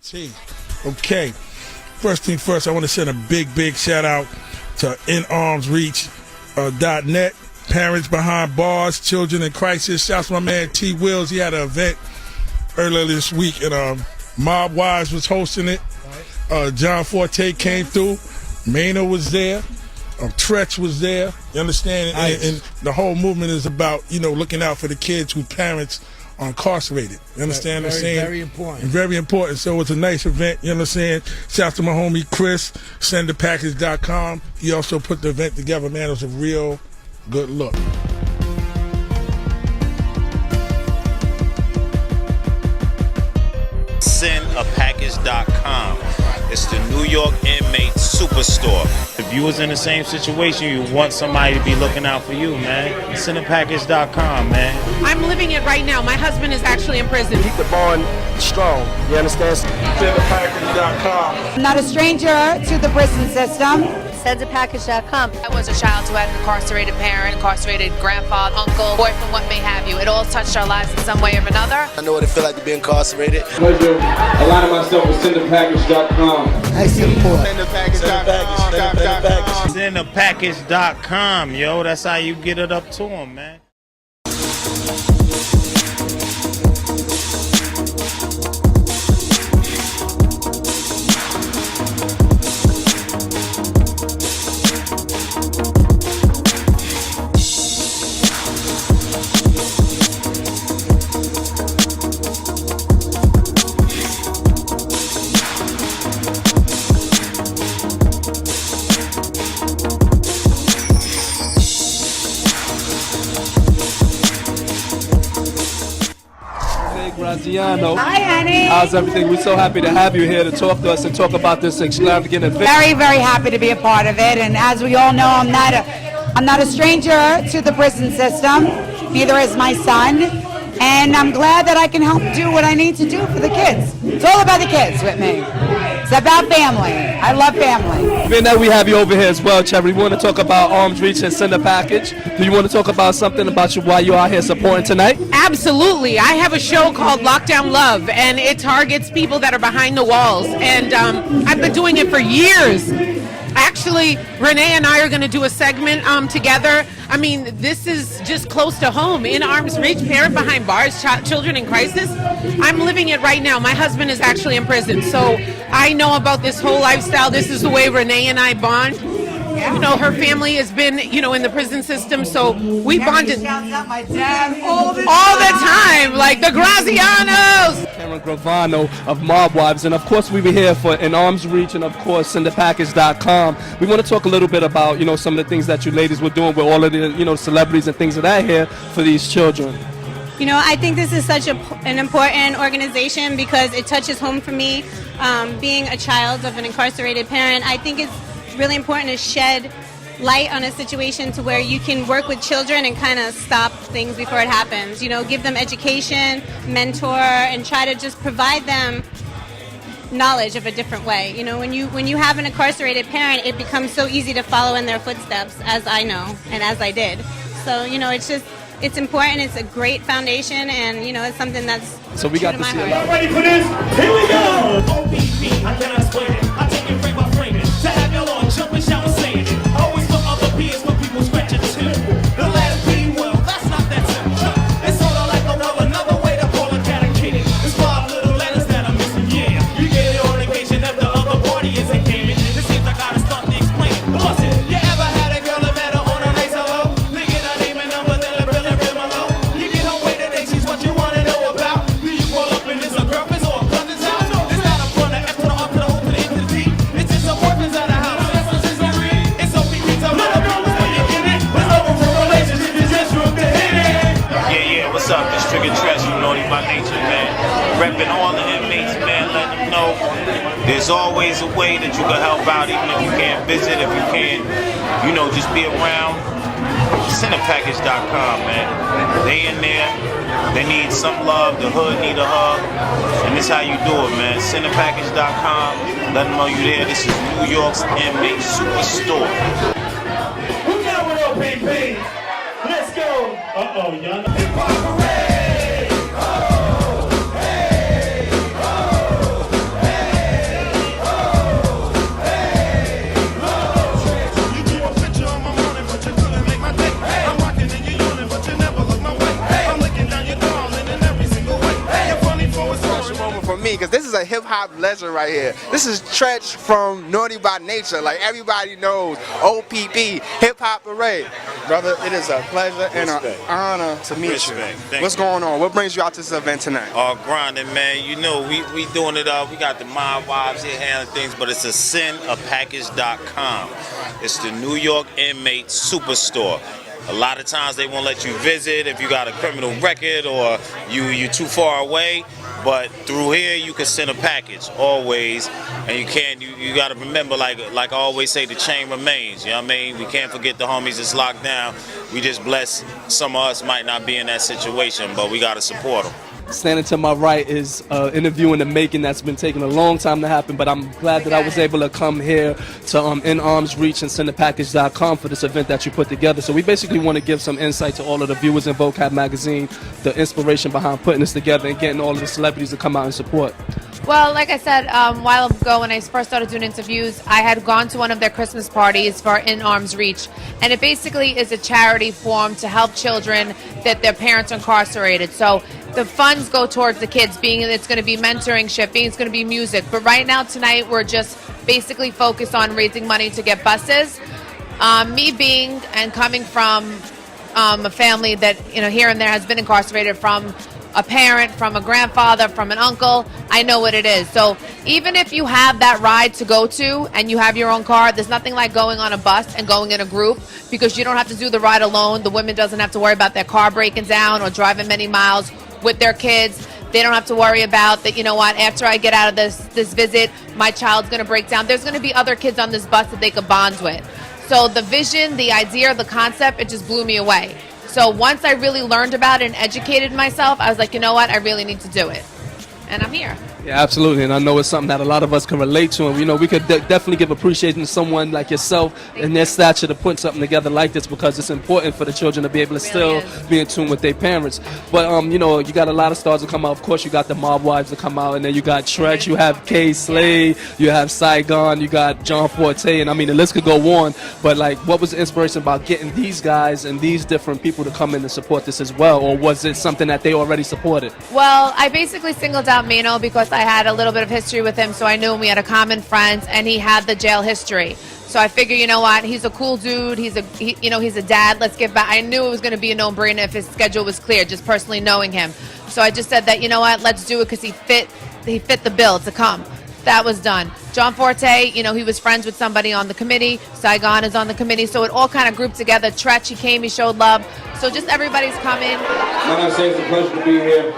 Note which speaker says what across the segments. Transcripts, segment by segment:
Speaker 1: T. Okay. First thing first, I want to send a big shout out to inarmsreach.net. Parents behind bars, children in crisis. Shouts to my man T. Wills. He had an event earlier this week, and Mob Wise was hosting it. John Forte came through. Maino was there. Treach was there. You understand?
Speaker 2: Nice.
Speaker 1: And the whole movement is about, looking out for the kids whose parents are incarcerated. You understand what I'm saying?
Speaker 2: Very important.
Speaker 1: Very important. So it's a nice event. You understand? Shout out to my homie Chris, sendapackage.com. He also put the event together, man. It was a real good look.
Speaker 3: Sendapackage.com. It's the New York inmate superstore. If you was in the same situation, you want somebody to be looking out for you, man. Sendapackage.com, man.
Speaker 4: I'm living it right now. My husband is actually in prison.
Speaker 2: Keep the bond strong. You understand?
Speaker 1: Sendapackage.com.
Speaker 5: I'm not a stranger to the prison system.
Speaker 6: Sendapackage.com.
Speaker 7: I was a child who had an incarcerated parent, incarcerated grandfather, uncle, boyfriend, what may have you. It all touched our lives in some way or another.
Speaker 2: I know what it feels like to be incarcerated.
Speaker 8: Pleasure aligning myself with sendapackage.com.
Speaker 2: Nice support.
Speaker 3: Sendapackage.com, yo. That's how you get it up to them, man.
Speaker 5: Hi, honey.
Speaker 8: How's everything? We're so happy to have you here to talk to us and talk about this extravagant event.
Speaker 5: Very happy to be a part of it. And as we all know, I'm not a stranger to the prison system. Neither is my son. And I'm glad that I can help do what I need to do for the kids. It's all about the kids with me. It's about family. I love family.
Speaker 8: Being that we have you over here as well, Cherry, we want to talk about Arms Reach and Send a Package. Do you want to talk about something about why you are here supporting tonight?
Speaker 4: Absolutely. I have a show called Lockdown Love, and it targets people that are behind the walls. And I've been doing it for years. Actually, Renee and I are going to do a segment together. I mean, this is just close to home. In arm's reach, parent behind bars, children in crisis. I'm living it right now. My husband is actually in prison, so I know about this whole lifestyle. This is the way Renee and I bond. Yeah. Her family has been, in the prison system, so we bonded.
Speaker 5: Shouts out my dad all the
Speaker 4: time, like the Grazianos.
Speaker 8: Cameron Gravano of Mob Wives, and of course we were here for In Arms Reach and of course sendapackage.com. We want to talk a little bit about, some of the things that you ladies were doing with all of the, celebrities and things of that here for these children.
Speaker 6: I think this is such an important organization because it touches home for me. Being a child of an incarcerated parent, I think it's really important to shed light on a situation to where you can work with children and kind of stop things before it happens. Give them education, mentor, and try to just provide them knowledge of a different way. When you have an incarcerated parent, it becomes so easy to follow in their footsteps, as I know and as I did. So it's important. It's a great foundation, and it's something that's
Speaker 8: so we got to see a lot.
Speaker 9: Ready for this? Here we go. OBP, I cannot explain it. I take it frame by frame it. To have y'all on jumping, shouting, saying it. Always for other peers, for people scratching too. The last being well, that's not that simple. It's sort of like another way to call a cat a kitty. It's 5 little letters that I'm missing. Yeah, you get your indication if the other party isn't gaming. It seems I gotta start to explain. What's it? You ever had a girl that met her on a nice hello? Thinking her name and number, then let real low. You get her way today, she's what you wanna know about. Do you roll up in this a girlfriend's or a cousin's house? It's not a front, the F to the R to the O to the N to the T. It's just a orphans out of house. It's OPP, tell me the brothers when you get it. It's over for relationship, you just room to hit it.
Speaker 3: Yeah, what's up? It's Trigger Treach, Naughty by Nature, man. Repping all the inmates, man, letting them know there's always a way that you can help out, even if you can't visit, if you can't, just be around. Sendapackage.com, man. They in there. They need some love. The hood need a hug. And this how you do it, man. Sendapackage.com. Let them know you there. This is New York's inmate superstore.
Speaker 9: Who got what up, baby? Let's go. Uh-oh, y'all know.
Speaker 10: me, because this is a hip-hop legend right here. This is Treach from Naughty by Nature. Like, everybody knows OPP, Hip Hop Parade. Brother, it is a pleasure and an honor to meet you. What's going on? What brings you out to this event tonight?
Speaker 3: Grinding, man. You know, we doing it up. We got the Mob Wives here handling things, but it's a sinapackage.com. It's the New York inmate superstore. A lot of times they won't let you visit if you got a criminal record or you're too far away. But through here you can send a package always, and you got to remember, like I always say, the chain remains. You know what I mean? We can't forget the homies that's locked down. We just blessed some of us might not be in that situation, but we got to support them.
Speaker 8: Standing to my right is an interview in the making that's been taking a long time to happen, but I'm glad that I was able to come here to In Arms Reach and SendAPackage.com for this event that you put together. So we basically want to give some insight to all of the viewers in Vocab Magazine, the inspiration behind putting this together and getting all of the celebrities to come out and support.
Speaker 7: Well, like I said a while ago when I first started doing interviews, I had gone to one of their Christmas parties for In Arms Reach, and it basically is a charity form to help children that their parents are incarcerated. So the funds go towards the kids, being it's going to be mentoringship, being it's going to be music. But right now, tonight, we're just basically focused on raising money to get buses. Me being and coming from a family that, you know, here and there has been incarcerated, from a parent, from a grandfather, from an uncle, I know what it is. So even if you have that ride to go to and you have your own car, there's nothing like going on a bus and going in a group, because you don't have to do the ride alone. The women doesn't have to worry about their car breaking down or driving many miles with their kids. They don't have to worry about that, you know what, after I get out of this visit, my child's going to break down. There's going to be other kids on this bus that they could bond with. So the vision, the idea, the concept, it just blew me away. So once I really learned about it and educated myself, I was like, you know what, I really need to do it. And I'm here.
Speaker 8: Yeah, absolutely, and I know it's something that a lot of us can relate to, and you know, we could definitely give appreciation to someone like yourself and their stature to put something together like this, because it's important for the children to be able to still be in tune with their parents. But you know, you got a lot of stars to come out. Of course, you got the Mob Wives to come out, and then you got Treach, you have K Slade, you have Saigon, you got John Forte, and I mean the list could go on. But like, what was the inspiration about getting these guys and these different people to come in and support this as well, or was it something that they already supported?
Speaker 7: Well, I basically singled out Maino because I had a little bit of history with him, so I knew him. We had a common friend, and he had the jail history. So I figured, you know what, he's a cool dude. He's a dad. Let's give back. I knew it was going to be a no-brainer if his schedule was clear, just personally knowing him. So I just said that, you know what, let's do it, because he fit the bill to come. That was done. John Forte, you know, he was friends with somebody on the committee. Saigon is on the committee, so it all kind of grouped together. Treach, he came, he showed love. So just everybody's coming.
Speaker 11: When I say it's a pleasure to be here.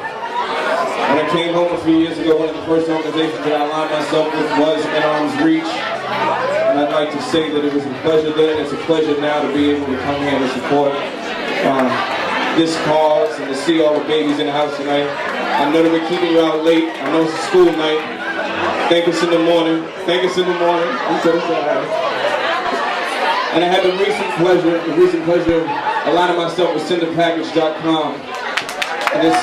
Speaker 11: When I came home a few years ago, one of the first organizations that I aligned myself with was In Arms Reach. And I'd like to say that it was a pleasure then, and it's a pleasure now to be able to come here and support this cause and to see all the babies in the house tonight. I know that we're keeping you out late. I know it's a school night. Thank us in the morning. Thank us in the morning. And I had the recent pleasure of aligning myself with SendAPackage.com. And it's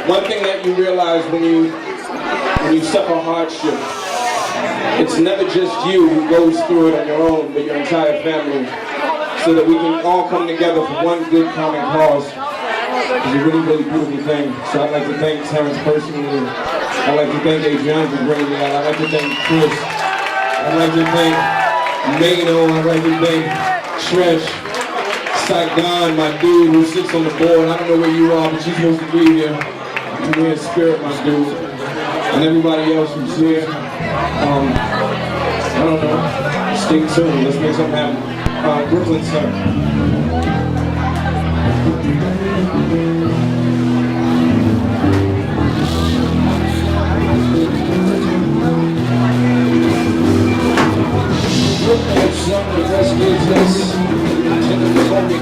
Speaker 11: one thing that you realize when you suffer hardship, it's never just you who goes through it on your own, but your entire family, so that we can all come together for one good common cause. It's a really, really beautiful thing. So I'd like to thank Terrence personally. I'd like to thank Adrian for bringing me out. I'd like to thank Chris. I'd like to thank Maino. I'd like to thank Treach. Saigon, my dude who sits on the board. I don't know where you are, but you're supposed to be here. You're in spirit, my dude. And everybody else who's here. I don't know. Stay tuned. Let's make something happen. Brooklyn, sir.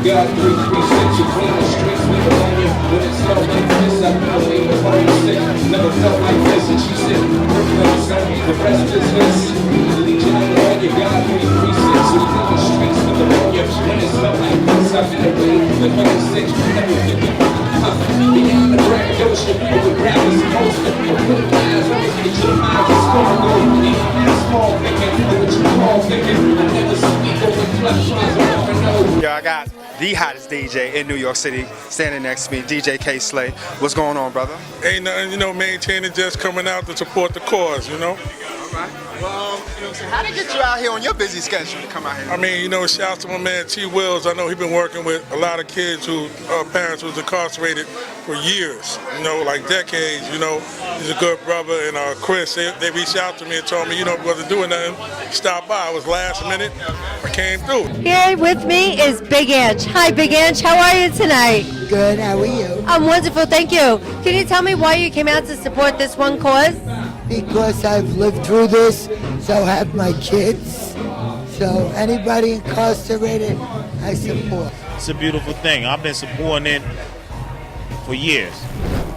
Speaker 11: God, 336, you clean the streets, we belong you. When it smelled like this, I believe the party sick. Never felt like this, and she said, Brooklyn, son, the rest is this. Legion on the you God, 336, you clean the streets, we belong you. When it smelled like this, I believe the party sick. Never Beyond the braggadocio, over grabbing some poster. Put my eyes on the picture, the mind is score globally. Small thinking, what you call thinking. I never speak over flip-flops, I never know.
Speaker 10: Yo, I got the hottest DJ in New York City standing next to me, DJ K Slay. What's going on, brother?
Speaker 1: Ain't nothing, maintaining, just coming out to support the cause,
Speaker 10: All right. Well, so how to get you out here on your busy schedule to come out here?
Speaker 1: I mean, shout out to my man T. Wills. I know he's been working with a lot of kids who parents was incarcerated for years, like decades. He's a good brother. And Chris, they reached out to me and told me, wasn't doing nothing. Stop by. It was last minute. I came through.
Speaker 12: Here with me is Big Ange. Hi, Big Ange. How are you tonight?
Speaker 13: Good. How are you?
Speaker 12: I'm wonderful. Thank you. Can you tell me why you came out to support this one cause?
Speaker 13: Because I've lived through this, so have my kids. So anybody incarcerated, I support.
Speaker 3: It's a beautiful thing. I've been supporting it for years.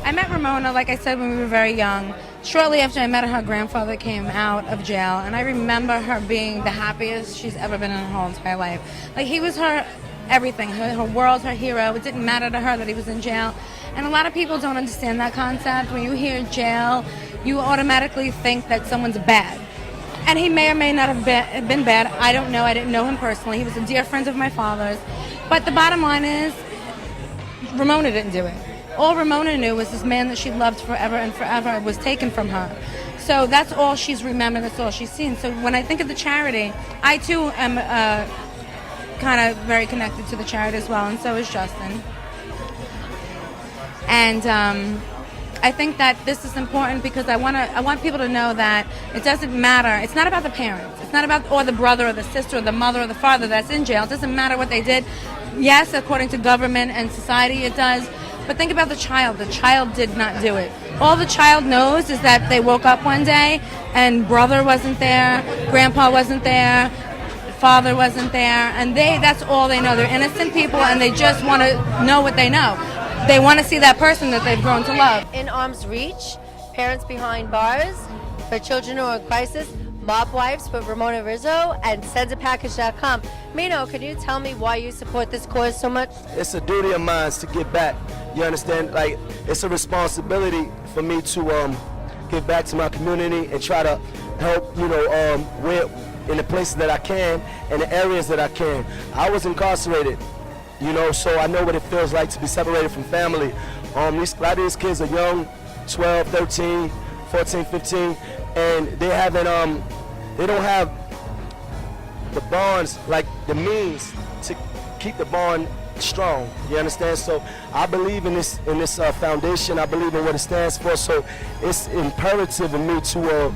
Speaker 14: I met Ramona, like I said, when we were very young. Shortly after I met her, her grandfather came out of jail, and I remember her being the happiest she's ever been in her whole entire life. Like, he was her everything, her world, her hero. It didn't matter to her that he was in jail. And a lot of people don't understand that concept. When you hear jail, you automatically think that someone's bad. And he may or may not have been bad. I don't know. I didn't know him personally. He was a dear friend of my father's. But the bottom line is, Ramona didn't do it. All Ramona knew was this man that she loved forever and forever was taken from her. So that's all she's remembered. That's all she's seen. So when I think of the charity, I too am kind of very connected to the charity as well, and so is Justin. And I think that this is important because I want people to know that it doesn't matter. It's not about the parents. It's not about or the brother or the sister or the mother or the father that's in jail. It doesn't matter what they did. Yes, according to government and society, it does. But think about the child. The child did not do it. All the child knows is that they woke up one day and brother wasn't there, grandpa wasn't there, father wasn't there, and that's all they know. They're innocent people and they just want to know what they know. They want to see that person that they've grown to love.
Speaker 12: In Arm's Reach, Parents Behind Bars, for children who are in crisis, Mob Wives with Ramona Rizzo, and SendsAPackage.com. Maino, can you tell me why you support this cause so much?
Speaker 2: It's a duty of mine to give back. You understand? Like, it's a responsibility for me to give back to my community and try to help, where in the places that I can and the areas that I can. I was incarcerated, so I know what it feels like to be separated from family. A lot of these kids are young, 12, 13, 14, 15, and they don't have the bonds, like the means to keep the bond strong. You understand? So I believe in this foundation. I believe in what it stands for. So it's imperative of me to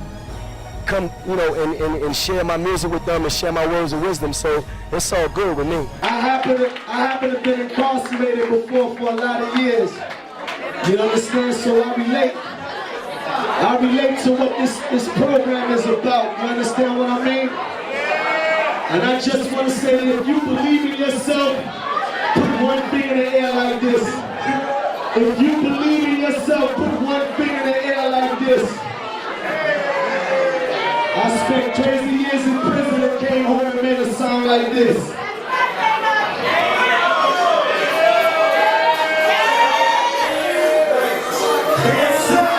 Speaker 2: come, and share my music with them and share my words of wisdom. So it's all good with me.
Speaker 9: I happen to have been incarcerated before for a lot of years. You understand? So I relate to what this program is about. You understand what I mean? And I just want to say that if you believe in yourself, put one finger in the air like this. If you believe in yourself, put one finger in the air like this. I spent crazy years in prison and came home and made a song like this.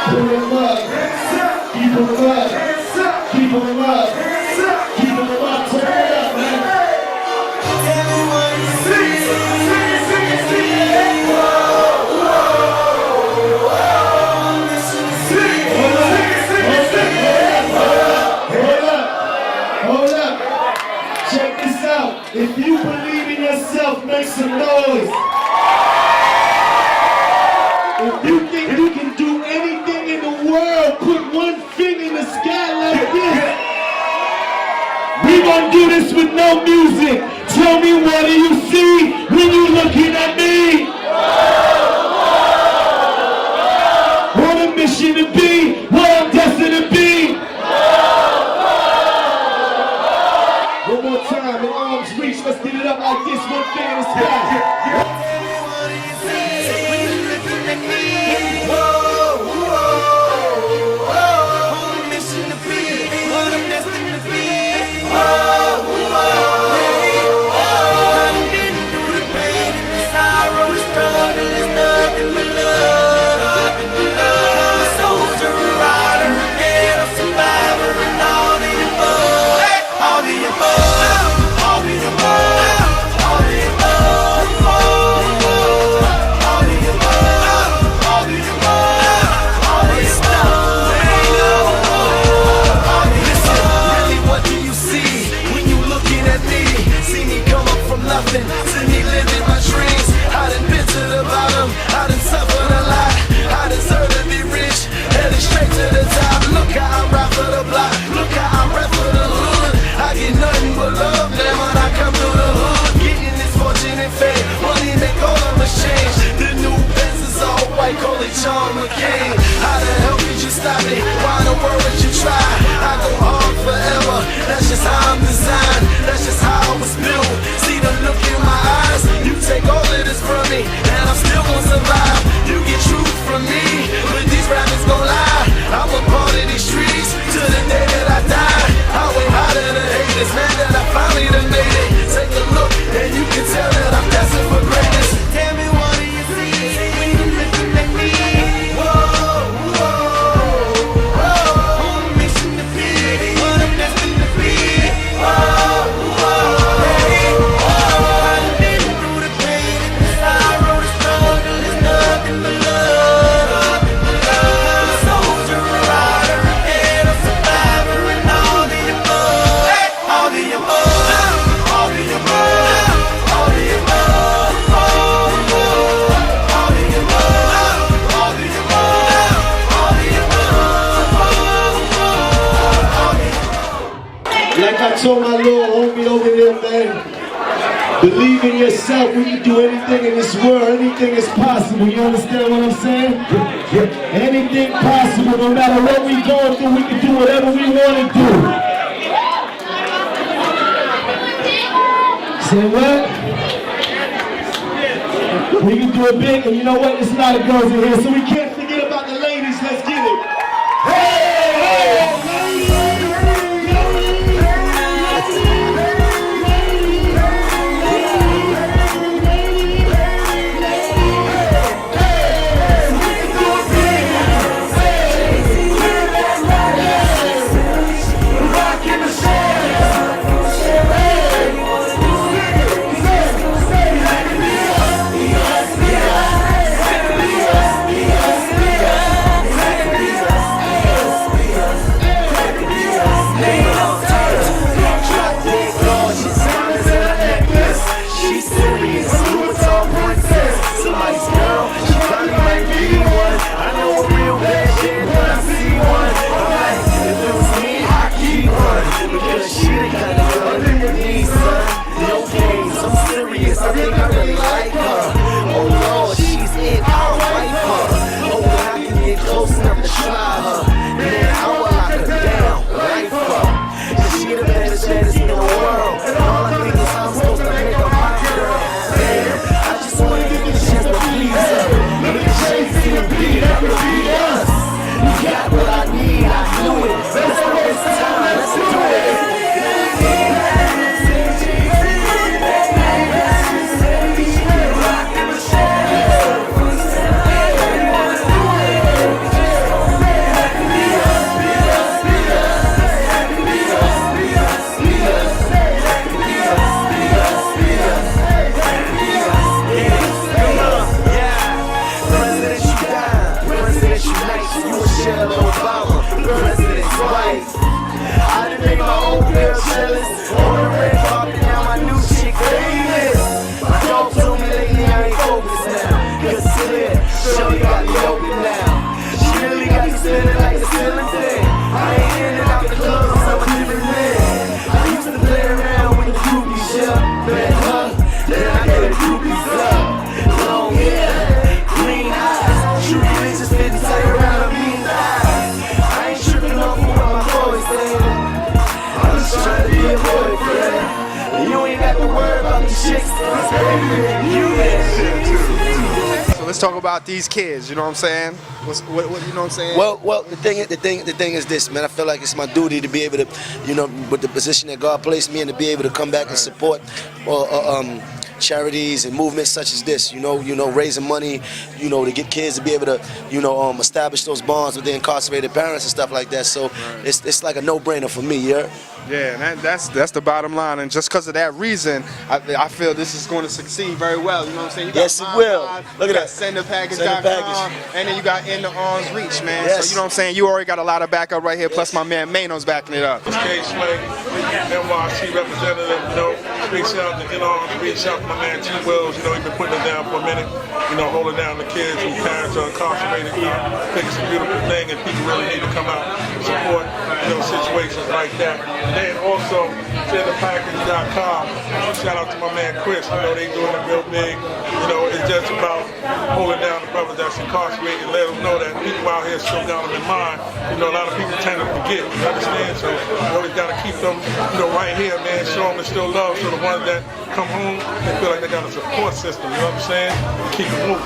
Speaker 9: Put them up, keep them up, keep them up, keep them up, turn it up, man. Everyone sing, hold up, check this out. If you believe in yourself, make some noise. If you think you can do anything in the world, put one finger in the sky like this. We gonna do this with no music. Tell me, what do you see when you looking at me? What a mission to be, what I'm destined to be. One more time, in Arm's Reach, let's get it up like this, one finger in the sky. Struggle is nothing but
Speaker 15: John McCain. How the hell did you stop me? Why in the world would you try? I go hard forever. That's just how I'm designed. That's just how I was built. See the look in my eyes. You take all of this from me, and I'm still gonna survive. You get truth from me, but these rappers gon' lie. I'm a part of these streets to the day that I die. I way harder than haters, man, that I finally done made it. Take a look, and you can tell that I'm destined for greatness. Tell me what do you see when you're looking at me? Whoa, whoa, whoa. On a mission to be what I'm destined to be. Whoa, whoa, hey, whoa. I've been through the pain and the sorrow, the struggle is nothing but love. I'm a soldier, a rider, and a survivor, and all the above. All the above, all the above, all the above, all the above, all the above, all the above.
Speaker 16: Like I told my little homie over there, man, believe in yourself. We can do anything in this world. Anything is possible. You understand what I'm saying? Anything possible. No matter what we going through, we can do whatever we want to do. Say what? We can do it big, and you know what? There's a lot of girls in here, so we can't forget about the ladies. Let's get it. Hey, hey,
Speaker 10: So let's talk about these kids. You know what I'm saying? What you know what I'm saying?
Speaker 2: Well, the thing is this, man. I feel like it's my duty to be able to, you know, with the position that God placed me in, to be able to come back and support charities and movements such as this, you know, raising money, you know, to get kids to be able to, you know, establish those bonds with their incarcerated parents and stuff like that. So it's like a no-brainer for me, yeah.
Speaker 10: Yeah, and that's the bottom line, and just because of that reason, I feel this is going to succeed very well. You know what I'm saying? You got
Speaker 2: yes, it will.
Speaker 10: Look at that. SendThePackage.com, and then you got In the Arms Reach, man. Yes. So you know what I'm saying? You already got a lot of backup right here. Plus my man Maino's backing it up.
Speaker 1: K-Sway, NYC representative. You know, big shout out to In Arms Reach. Shout out to my man T. Wills. You know, he's been putting it down for a minute. You know, holding down the kids whose parents are incarcerated. You know, I think it's a beautiful thing, and people really need to come out and support, you know, situations like that. And also, SendThePackage.com. Shout out to my man Chris. You know, they doing it real big. You know, it's just about holding down the brothers that's incarcerated and let them know that people out here still got them in mind. You know, a lot of people tend to forget, you understand? So we always got to keep them, you know, right here, man, show them there's still love. So the ones that come home, they feel like they got a support system, you know what I'm saying? Keep it moving.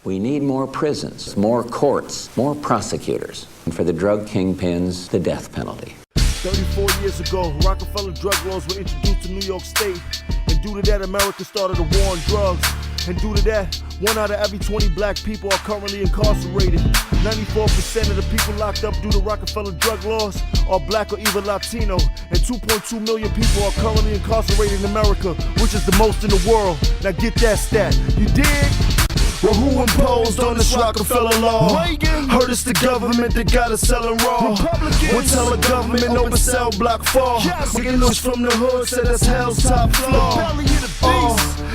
Speaker 17: We need more prisons, more courts, more prosecutors, and for the drug kingpins, the death penalty.
Speaker 16: 34 years ago, Rockefeller drug laws were introduced to New York State, and due to that, America started a war on drugs. And due to that, 1 out of every 20 black people are currently incarcerated. 94% of the people locked up due to Rockefeller drug laws are black or either Latino. And 2.2 million people are currently incarcerated in America, which is the most in the world. Now get that stat. You dig? Well, who imposed on this Rockefeller law? Reagan. Heard it's the government that got us selling raw. We'll tell the government open cell block 4. Yes. Getting loose from the hood, said that's hell's top floor.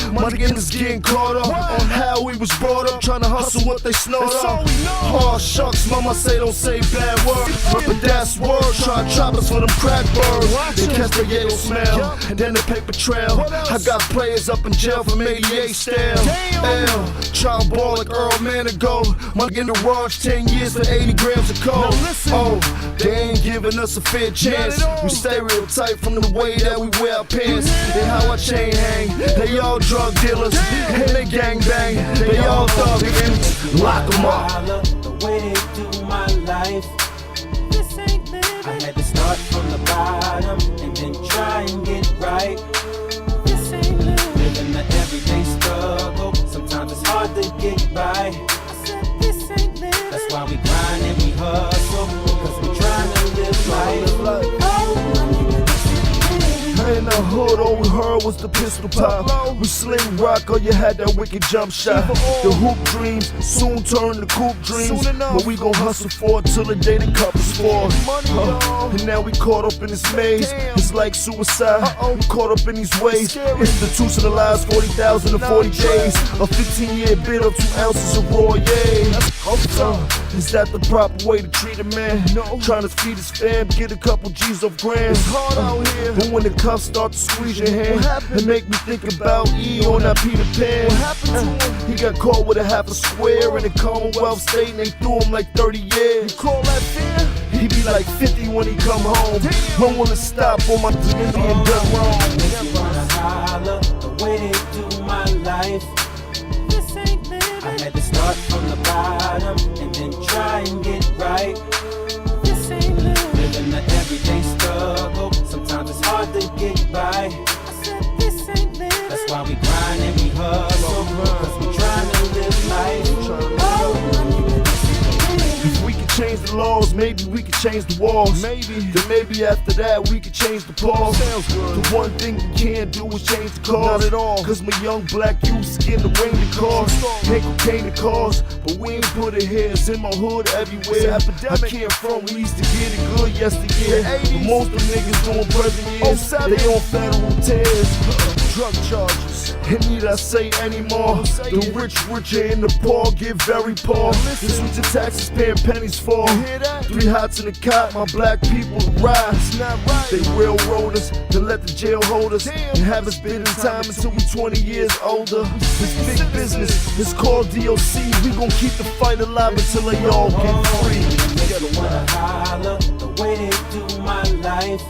Speaker 16: My niggas getting caught up on how we was brought up, trying to hustle what they snort up. Oh shucks, mama say don't say bad words, but that's word. Try to trap us for them crack birds. They catch the yellow smell, and then the paper trail. I got players up in jail from 88 stale. L, child ball like Earl Manigault. My in the garage 10 years for 80 grams of coke. Oh, they ain't giving us a fair chance. We stereotype from the way that we wear our pants and how our chain hang. They all drug dealers and they gang bang. They all thuggin', lock 'em up.
Speaker 9: The way they do my life, this ain't living. I had to start from the bottom and then try and get right. This ain't living. Living the everyday struggle. Sometimes it's hard to get by. I said this ain't living. That's why we grind and we hustle, cause we trying to live life.
Speaker 16: In the hood, all we heard was the pistol pop. We sling rock, all you had that wicked jump shot. The hoop dreams soon turn to coupe dreams, but we gon' hustle for it till the day the cup is full. And now we caught up in this maze. It's like suicide. We caught up in these ways. Institutionalized 40,000 to 40 days. A 15-year bid of 2 ounces of raw yay. Is that the proper way to treat a man? Trying to feed his fam, get a couple G's off grams. But when the cuffs start to squeeze your hand, it make me think about E on that Peter Pan. He got caught with a half a square in the Commonwealth State, and they threw him like 30 years. You call that fair? He be like 50 when he come home. When will it stop on my being done wrong?
Speaker 9: You wanna holler the way they do my life. This ain't living. I had to start from the bottom and then try and get right. This ain't living. Living the everyday struggle. Sometimes it's hard to get by. I said this ain't living. That's why we grind and we hustle, cause we trying to live life.
Speaker 16: If we could change the laws, maybe we could change the walls. Then maybe after that we could change the pause. The one thing we can't do is change the cause. Not at all. Cause my young black youth skin the rain the cause. Ain't cocaine the cause, but we ain't put it here. It's in my hood everywhere. I can't front, we used to get it good yesteryear. But most of them niggas doing present years. They on federal tears. Drug charges, and need I say anymore? The rich richer and the poor get very poor. This what your taxes paying pennies for. 3 hots in the cot, my black people rise. They railroad us, to let the jail hold us, and have us bid in time until we 20 years older. It's big business, it's called DOC. We gon' keep the fight alive until they all get free.
Speaker 9: You wanna holler the way they do my life.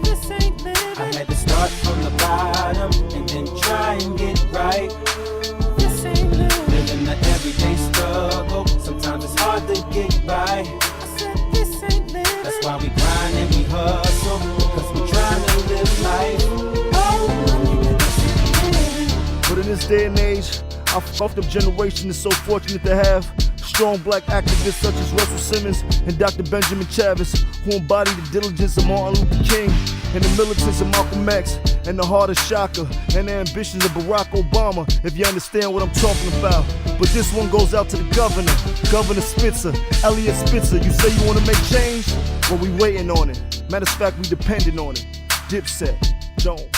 Speaker 9: This ain't living. I had to start from the bottom and then try and get right. This ain't living. Living the everyday struggle. Sometimes it's hard to get by. I said this ain't living. That's why we grind and we hustle, cause we trying to live life.
Speaker 16: But in this day and age, our fucked up generation is so fortunate to have strong black activists such as Russell Simmons and Dr. Benjamin Chavez, who embody the diligence of Martin Luther King and the militance of Malcolm X and the heart of Shaka and the ambitions of Barack Obama, if you understand what I'm talking about. But this one goes out to the governor, Governor Spitzer, Elliot Spitzer. You say you want to make change? Well, we waiting on it. Matter of fact, we depending on it. Dipset, Jones.